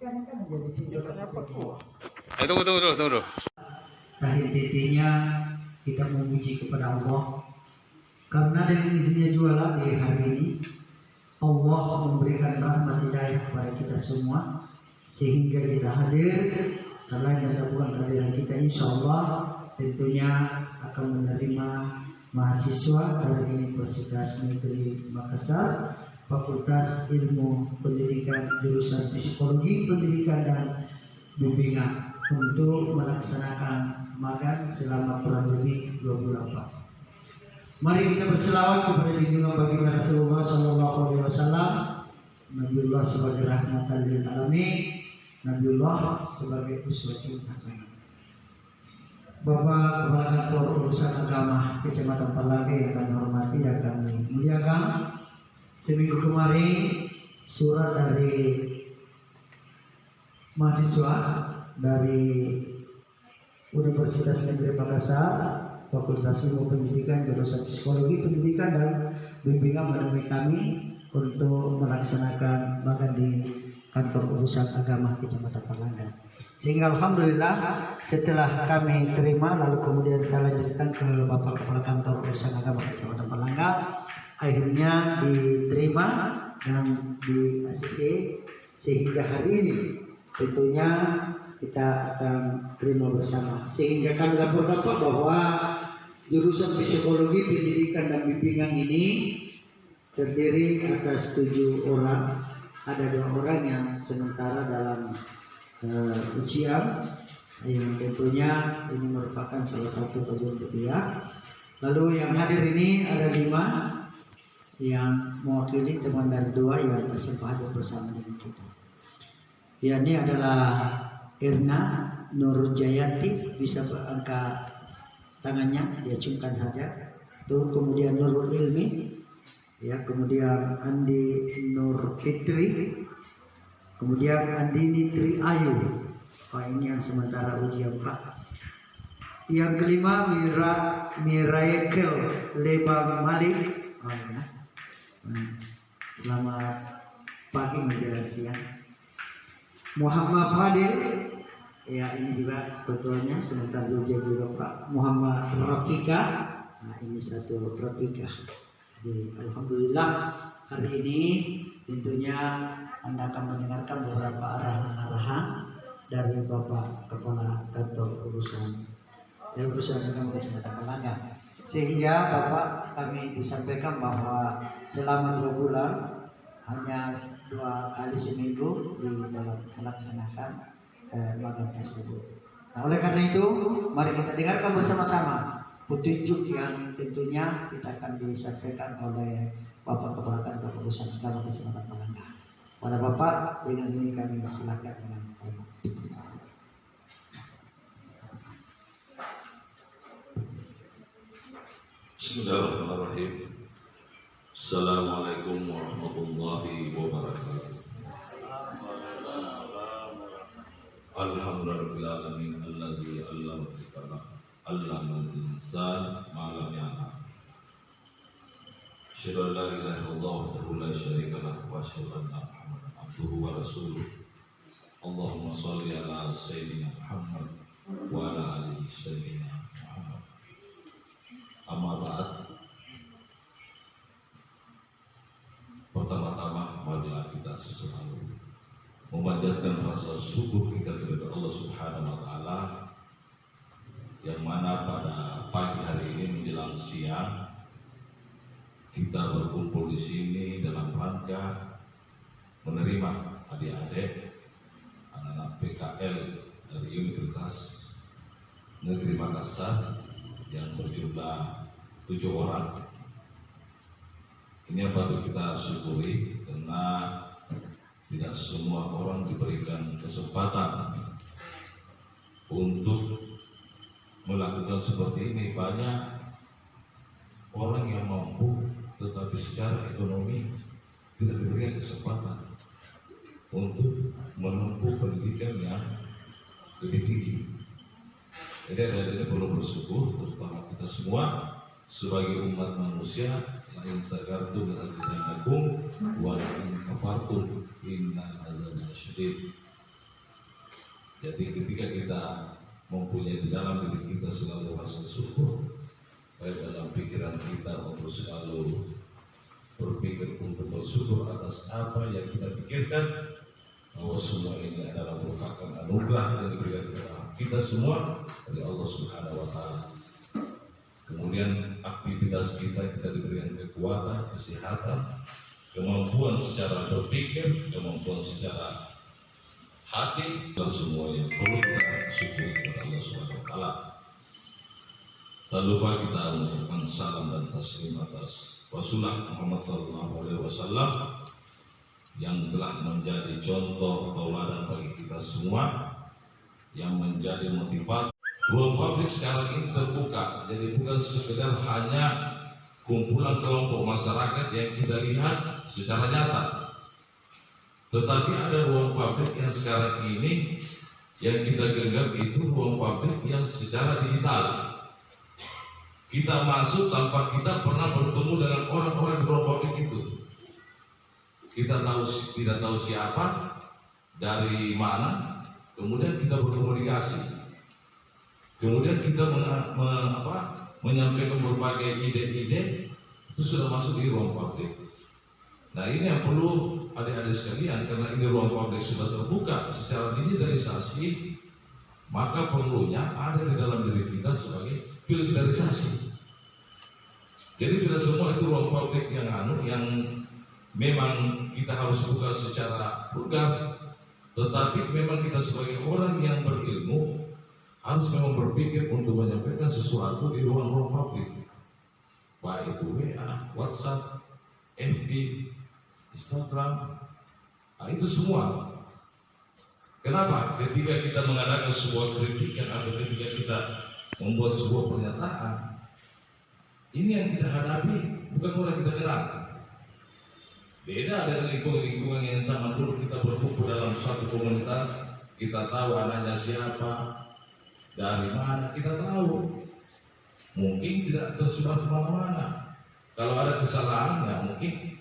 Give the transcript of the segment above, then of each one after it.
Tunggu. Tadi intinya kita memuji kepada Allah karena dengan izinnya jualan di hari ini Allah memberikan rahmat hidayah kepada kita semua sehingga kita hadir. Karena yang bukan kehadiran kita, insya Allah tentunya akan menerima mahasiswa dari Universitas Negeri Makassar, Fakultas Ilmu Pendidikan jurusan Psikologi Pendidikan dan Bimbingan untuk melaksanakan magang selama kurang lebih 2 bulan. Mari kita berselawat kepada junjungan baginda Rasulullah Sallallahu Alaihi Wasallam. Nabiullah sebagai rahmatan lil alamin, Nabiullah sebagai uswatun hasanah. Bapak Kepala Kantor Urusan Agama Kecamatan Palage yang kami hormati dan kami muliakan, seminggu kemarin surat dari mahasiswa dari Universitas Negeri Makassar, Fakultas Ilmu Pendidikan jurusan Psikologi Pendidikan dan Bimbingan menemui kami untuk melaksanakan magang di Kantor Urusan Agama Kecamatan Palangga. Sehingga alhamdulillah setelah kami terima lalu kemudian saya lanjutkan ke Bapak Kepala Kantor Urusan Agama Kecamatan Palangga, akhirnya diterima dan di ACC sehingga hari ini tentunya kita akan terima bersama. Sehingga kami laporkan bahwa jurusan Psikologi Pendidikan dan Bimbingan ini terdiri atas 7 orang. Ada 2 orang yang sementara dalam ujian yang tentunya ini merupakan salah satu kajian rupiah. Lalu yang hadir ini ada 5 yang mewakili teman dari 2 yang sempat hadir bersama dengan kita. Ya, ini adalah Irna Nur Jayati, bisa angkat tangannya, dia ciumkan saja. Tuh, kemudian Nurul Ilmi, ya, kemudian Andi Nur Fitri, kemudian Andini Tri Ayu. Oh, ini yang sementara ujian Pak. Yang kelima Miraekel Lebang Malik. Oh, ya. Selamat pagi menjelang siang. Muhammad Fadil, ya ini juga ketuanya sebentar ujian juga Pak. Muhammad Rafika, nah ini satu Rafika. Jadi alhamdulillah hari ini tentunya Anda akan mendengarkan beberapa arahan-arahan dari Bapak Kepala Kantor Urusan Agama Kecamatan Palangga. Sehingga Bapak kami disampaikan bahwa selama 2 bulan hanya 2 kali seminggu di dalam melaksanakan magang tersebut. Nah, oleh karena itu mari kita dengarkan bersama-sama petunjuk yang tentunya kita akan disampaikan oleh Bapak Kepala Kantor Urusan Agama Kecamatan Palangga. Pada Bapak dengan ini kami silakan dengan hormat. Bismillahirrahmanirrahim. Assalamualaikum warahmatullahi wabarakatuh. Alhamdulillahirabbil allazi 'allama bil qalam 'allamal insana ma lam ya'lam. Asyhadu an la ilaha illallah wahdahu la syarika lahu wa asyhadu anna Muhammadan abduhu wa rasuluh. Allahumma shalli ala sayyidina Muhammad wa ala ali sayyidina Muhammad. Amma ba'd. Pertama-tama marilah kita selalu memanjatkan rasa syukur kita kepada Allah Subhanahu wa taala yang mana pada pagi hari ini menjelang siang kita berkumpul di sini dalam rangka menerima adik-adik anak-anak PKL dari Universitas Negeri Makassar yang berjumlah 7 orang. Ini yang patut kita syukuri karena tidak semua orang diberikan kesempatan untuk melakukan seperti ini. Banyak orang yang mampu tetapi secara ekonomi tidak diberikan kesempatan untuk menempuh pendidikan yang lebih tinggi. Jadi ada perlu bersyukur terutama kita semua sebagai umat manusia. La in sakartum la azidannakum wa la in kafartum innal azaba syadid. Jadi ketika kita mempunyai di dalam diri kita selalu rasa syukur, baik dalam pikiran kita untuk selalu berpikir untuk bersyukur atas apa yang kita pikirkan, bahwa semua ini adalah merupakan anugerah yang diberikan kepada kita semua dari Allah Subhanahu wa Ta'ala. Kemudian aktivitas kita diberikan kekuatan, kesehatan, kemampuan secara berpikir, kemampuan secara hati, dan semua yang perlu kita syukuri kepada Allah Subhanahu wa Ta'ala. Tak lupa kita mengucapkan salam dan taslim atas Rasulullah Muhammad SAW yang telah menjadi contoh tauladan bagi kita semua, yang menjadi motivator. Ruang publik sekarang ini terbuka, jadi bukan sekedar hanya kumpulan kelompok masyarakat yang kita lihat secara nyata, tetapi ada ruang publik yang sekarang ini yang kita genggam, itu ruang publik yang secara digital. Kita masuk tanpa kita pernah bertemu dengan orang-orang di ruang publik itu. Kita tidak tahu siapa, dari mana, kemudian kita berkomunikasi. Kemudian kita menyampaikan berbagai ide-ide, itu sudah masuk di ruang publik. Nah, ini yang perlu adik-adik sekalian, karena ini ruang publik sudah terbuka secara digitalisasi, maka perlunya ada di dalam diri kita sebagai filterisasi. Jadi tidak semua itu ruang publik yang memang kita harus buka secara vulgar, tetapi memang kita sebagai orang yang berilmu harus memang berpikir untuk menyampaikan sesuatu di ruang-ruang publik, baik itu WA, WhatsApp, FB, Instagram, itu semua. Kenapa? Ketika kita mengadakan sebuah kritikan atau ketika kita membuat sebuah pernyataan, ini yang kita hadapi bukan orang kita kenal. Beda dengan lingkungan-lingkungan yang zaman dulu kita berkumpul dalam suatu komunitas, kita tahu anaknya siapa, dari mana, kita tahu. Mungkin tidak tersebar kemana-mana. Kalau ada kesalahan, ya mungkin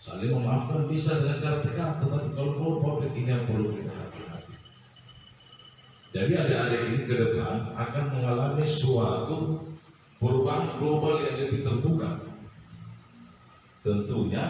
saling memaafkan bisa dengan cara dekat, tetapi kalau ruang publik ini yang perlu kita hati-hati. Jadi adik-adik ini ke depan akan mengalami suatu perubahan global yang lebih terbuka. Tentunya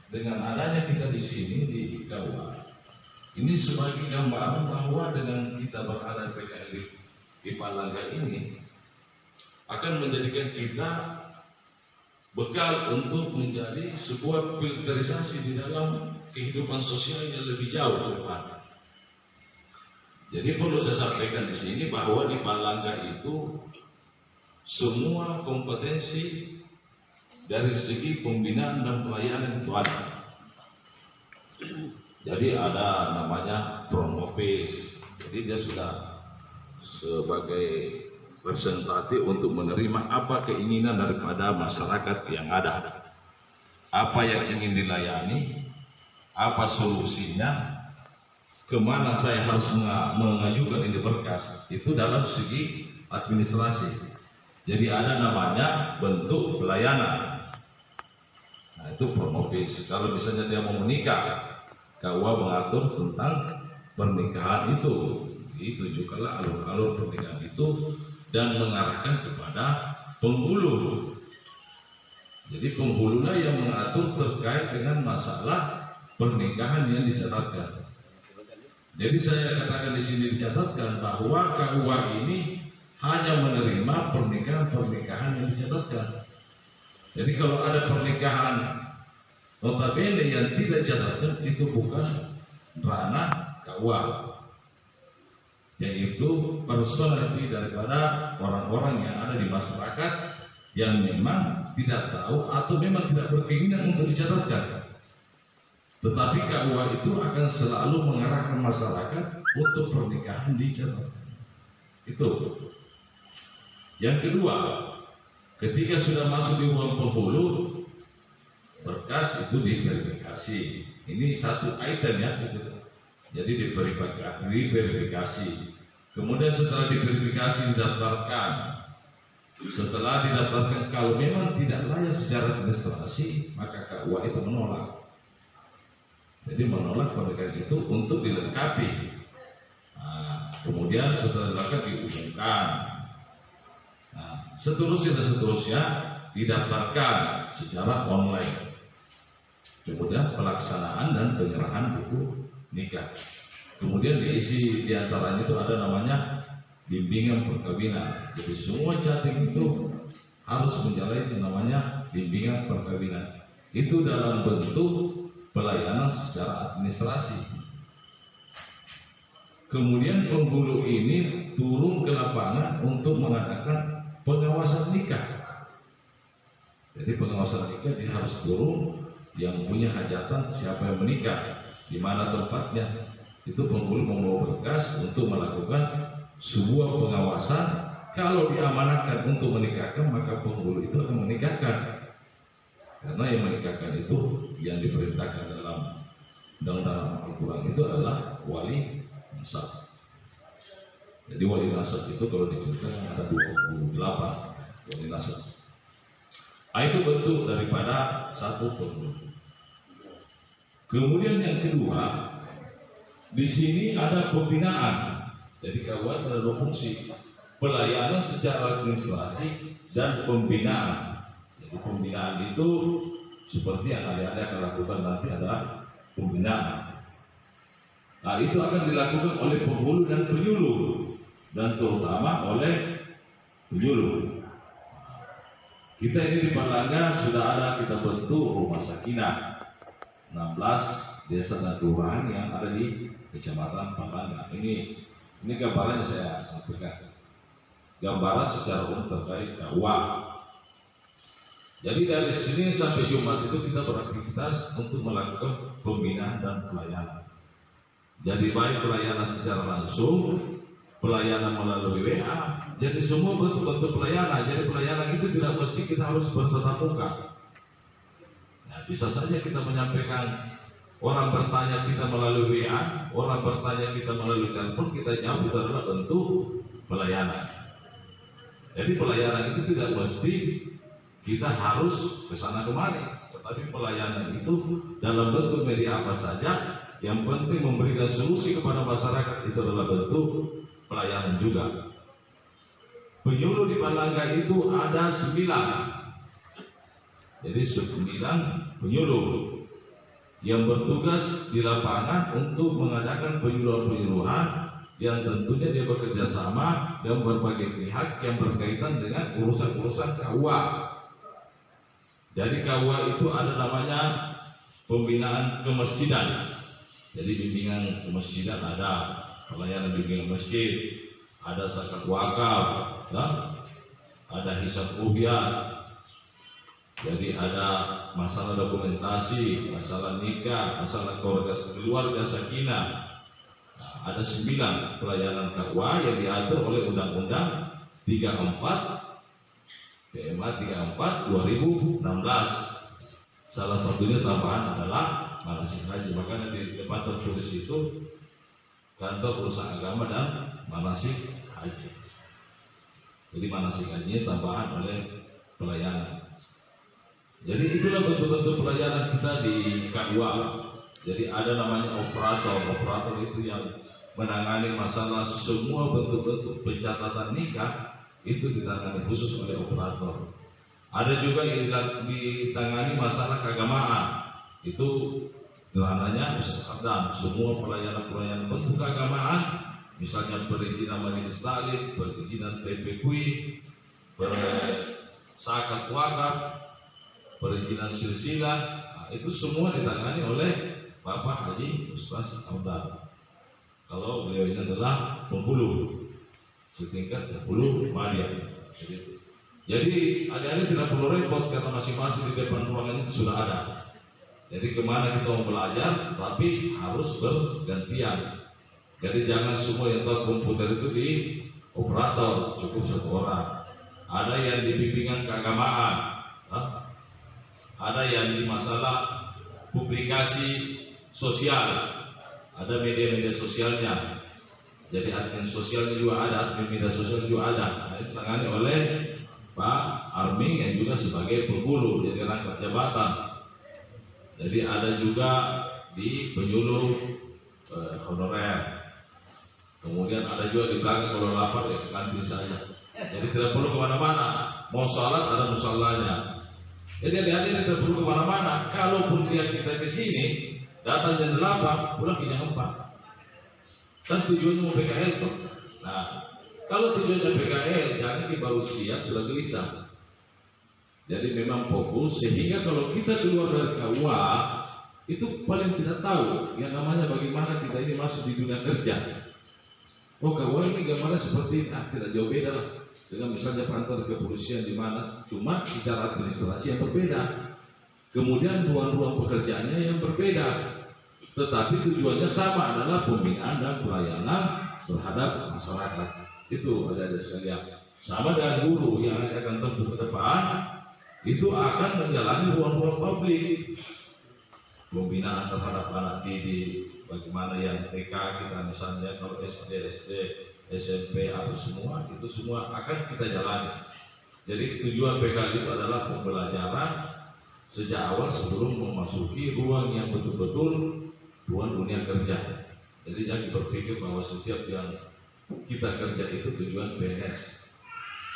dengan adanya kita di sini di Kawa, ini sebagai gambaran bahwa dengan kita berada di Palangga ini akan menjadikan kita bekal untuk menjadi sebuah filterisasi di dalam kehidupan sosial yang lebih jauh ke depan. Jadi perlu saya sampaikan di sini bahwa di Palangga itu semua kompetensi dari segi pembinaan dan pelayanan itu ada. Jadi ada namanya front office. Jadi dia sudah sebagai representatif untuk menerima apa keinginan daripada masyarakat yang ada, apa yang ingin dilayani, apa solusinya, kemana saya harus mengajukan ini berkas, itu dalam segi administrasi. Jadi ada namanya bentuk pelayanan. Nah, itu front office. Kalau misalnya dia mau menikah, KUA mengatur tentang pernikahan itu, ditujukanlah alur-alur pernikahan itu dan mengarahkan kepada penghulu. Jadi penghululah yang mengatur terkait dengan masalah pernikahan yang dicatatkan. Jadi saya katakan di sini dicatatkan bahwa KUA ini hanya menerima pernikahan-pernikahan yang dicatatkan. Jadi kalau ada pernikahan notabene yang tidak dicatatkan, itu bukan ranah KUA, yaitu personality daripada orang-orang yang ada di masyarakat yang memang tidak tahu atau memang tidak berkeinginan untuk dicatatkan. Tetapi KUA itu akan selalu mengarahkan masyarakat untuk pernikahan dicatatkan. Itu. Yang kedua, ketika sudah masuk di ruang penghulu, berkas itu diverifikasi. Ini satu item ya. Jadi diverifikasi. Kemudian setelah diverifikasi didaftarkan. Setelah didaftarkan, kalau memang tidak layak secara administrasi, maka KUA itu menolak. Jadi menolak pernikahan itu untuk dilengkapi. Nah, kemudian setelah dilakukan diumumkan. Nah, seterusnya didaftarkan secara online. Kemudian pelaksanaan dan penyerahan buku nikah. Kemudian diisi diantaranya itu ada namanya bimbingan perkawinan. Jadi semua jatim itu harus menjalani yang namanya bimbingan perkawinan. Itu dalam bentuk pelayanan secara administrasi. Kemudian penghulu ini turun ke lapangan untuk mengadakan pengawasan nikah. Jadi pengawasan nikah dia harus turun, yang punya hajatan siapa yang menikah, di mana tempatnya. Itu penghulu membawa berkas untuk melakukan sebuah pengawasan. Kalau diamanatkan untuk menikahkan, maka penghulu itu akan menikahkan. Karena yang menikahkan itu yang diperintahkan dalam undang-undang Al-Quran itu adalah wali nasab. Jadi wali nasab itu kalau diceritakan ada 28 wali nasab. Itu bentuk daripada satu penghulu. Kemudian yang kedua, di sini ada pembinaan. Jadi KUA ada dua fungsi, pelayanan secara administrasi dan pembinaan. Jadi pembinaan itu seperti yang adik-adik akan lakukan nanti adalah pembinaan. Nah, itu akan dilakukan oleh penghulu dan penyuluh, dan terutama oleh penyuluh. Kita ini di Palangga sudah ada kita bentuk rumah sakinah 16 desa dan kelurahan yang ada di Kecamatan Palangga. Ini gambarannya saya sampaikan. Gambaran secara umum terkait KUA. Jadi dari Senin sampai Jumat itu kita beraktivitas untuk melakukan pembinaan dan pelayanan. Jadi baik pelayanan secara langsung, pelayanan melalui WA, jadi semua bentuk-bentuk pelayanan. Jadi pelayanan itu tidak mesti kita harus bertatap muka. Nah, bisa saja kita menyampaikan, orang bertanya kita melalui WA, orang bertanya kita melalui telepon, kita jawab, itu adalah bentuk pelayanan. Jadi pelayanan itu tidak mesti kita harus ke sana kemari, tetapi pelayanan itu dalam bentuk media apa saja, yang penting memberikan solusi kepada masyarakat, itu adalah bentuk pelayanan juga. Penyuluh di Palangga itu ada 9. Jadi 9 penyuluh yang bertugas di lapangan untuk mengadakan penyuluhan-penyuluhan yang tentunya dia bekerja sama dengan berbagai pihak yang berkaitan dengan urusan-urusan KUA. Jadi KUA itu ada namanya pembinaan kemasjidan. Jadi bimbingan kemasjidan ada, pelayanan bimbingan masjid, ada zakat wakaf, ya? Ada hisab ruhyat. Jadi ada masalah dokumentasi, masalah nikah, masalah keluarga sakinah. Nah, ada 9 pelayanan KUA yang diatur oleh Undang-Undang 34 PMA 34 2016. Salah satunya tambahan adalah manasik haji. Makanya di depan tertulis itu kantor urusan agama dan manasik haji. Jadi manasik haji tambahan oleh pelayanan. Jadi itulah bentuk-bentuk pelayanan kita di KUA. Jadi ada namanya operator. Operator itu yang menangani masalah semua bentuk-bentuk pencatatan nikah, itu ditangani khusus oleh operator. Ada juga yang ditangani masalah keagamaan, itu namanya Ustaz Khadam. Semua pelayanan bentuk keagamaan, misalnya perizinan majelis taklim, perizinan PPKUI, zakat wakaf, perizinan silsilah, nah, itu semua ditangani oleh Bapak Haji Ustaz Khadam. Kalau beliau ini adalah penghulu setingkat 10 Madia. Jadi adik-adik tidak perlu repot karena masing-masing di depan ruangan itu sudah ada. Jadi kemana kita mau belajar, tapi harus bergantian. Jadi jangan semua yang tahu komputer itu di operator, cukup 1 orang. Ada yang di bimbingan keagamaan, ada yang di masalah publikasi sosial, ada media-media sosialnya. Jadi admin sosial juga ada, admin media sosial juga ada. Nah, itu ditangani oleh Pak Arming yang juga sebagai penghulu, jadi rangkap jabatan. Jadi ada juga di penyuluh honorer. Kemudian ada juga di belakang kalau lapar ya kantin saja. Jadi tidak perlu kemana-mana. Mau sholat ada musallanya. Jadi adik-adik tidak perlu kemana-mana. Kalaupun kita ke sini datang jam 8 pulang ke jam 4. Kan tujuannya mau PKL tuh. Nah, kalau tujuannya PKL jangan kita baru siap sudah gelisah. Jadi memang fokus sehingga kalau kita keluar dari KUA itu paling tidak tahu yang namanya bagaimana kita ini masuk di dunia kerja. Oh, KUA ini gambarnya seperti ini, tidak jauh beda lah dengan misalnya kantor kepolisian di mana, cuma secara administrasi yang berbeda. Kemudian ruang-ruang pekerjaannya yang berbeda, tetapi tujuannya sama adalah pembinaan dan pelayanan terhadap masyarakat. Itu ada sekalian. Sama dengan guru yang akan tentu ke depan itu akan menjalani ruang-ruang publik, pembinaan terhadap anak didik, bagaimana yang TK kita misalnya kalau SD, SMP apa semua itu semua akan kita jalani. Jadi tujuan PKL itu adalah pembelajaran sejak awal sebelum memasuki ruang yang betul-betul ruang dunia kerja. Jadi jangan berpikir bahwa setiap yang kita kerja itu tujuan PNS.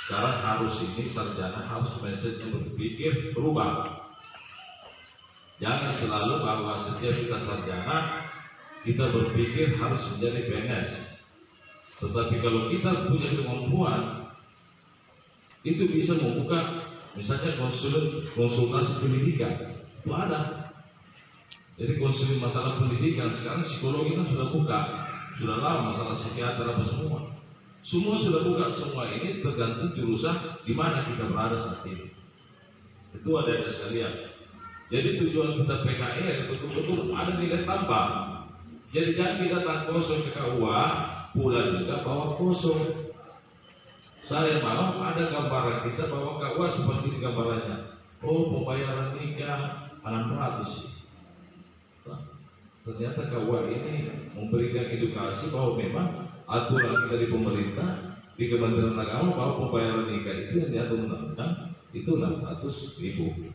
Sekarang harus ini sarjana, harus mindsetnya berpikir berubah. Jangan selalu bahwa setiap kita sarjana kita berpikir harus menjadi PNS. Tetapi kalau kita punya kemampuan itu bisa membuka misalnya konsultasi pendidikan itu ada. Jadi konseling masalah pendidikan sekarang psikologi kan sudah buka, sudah lama masalah psikiater apa semua sudah buka. Semua ini tergantung jurusan di mana kita berada saat ini. Itu ada sekalian. Jadi tujuan kita PKL betul-betul ada nilai tambah. Jadi jangan kita datang kosong ke KUA, pulang juga bawa kosong. Saya malam ada gambaran kita bawa KUA seperti ini gambarannya. Oh, pembayaran nikah 600. Nah, ternyata KUA ini memberikan edukasi bahwa memang aturan kita di pemerintah di Kementerian Agama bahwa pembayaran nikah itu yang diatur undang-undang itu 600.000.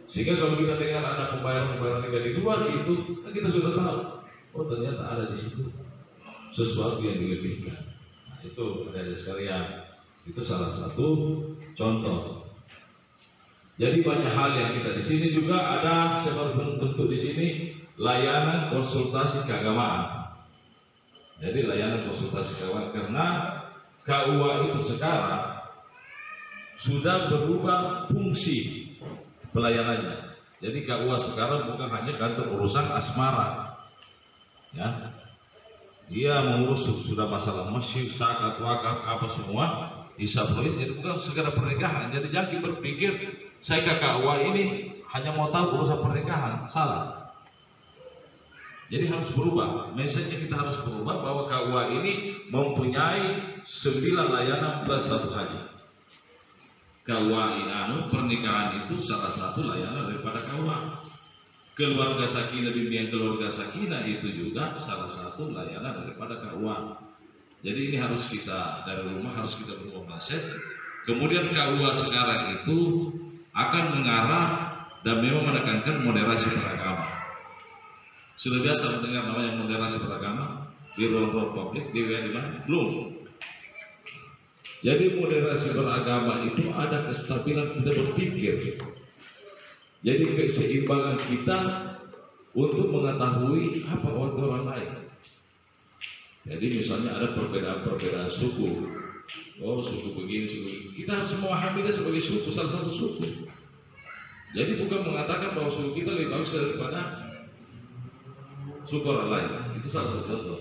Sehingga kalau kita dengar ada pembayaran nikah di luar itu kita sudah tahu. Oh, ternyata ada di situ sesuatu yang dilebihkan. Nah, itu ada sekalian. Itu salah satu contoh. Jadi banyak hal yang kita di sini juga ada seperti bentuk di sini layanan konsultasi keagamaan. Jadi layanan konsultasi keagamaan karena KUA itu sekarang sudah berubah fungsi pelayanannya. Jadi KUA sekarang bukan hanya kantor urusan asmara, ya. Dia mengurus sudah masalah masjid, zakat, wakaf, apa semua, hisab rohis. Jadi bukan segera pernikahan. Jadi jangan berpikir saya ke KUA ini hanya mau tahu urusan pernikahan, salah. Jadi harus berubah. Message-nya kita harus berubah bahwa KUA ini mempunyai 9 layanan plus 1 haji. KUA ini pernikahan itu salah satu layanan daripada KUA. Keluarga sakinah, bimbingan keluarga sakinah itu juga salah satu layanan daripada KUA. Jadi ini harus kita dari rumah harus kita berubah mindset. Kemudian KUA sekarang itu akan mengarah dan memang menekankan moderasi beragama. Sudah biasa mendengar namanya moderasi beragama di ruang-ruang publik di mana? Belum. Jadi moderasi beragama itu ada kestabilan kita berpikir. Jadi keseimbangan kita untuk mengetahui apa orang lain. Jadi misalnya ada perbedaan suku. Oh, suku begini, suku. Kita harus memahami dia sebagai suku, salah satu suku. Jadi bukan mengatakan bahwa suku kita lebih bagus daripada suku orang lain. Itu salah satu contoh.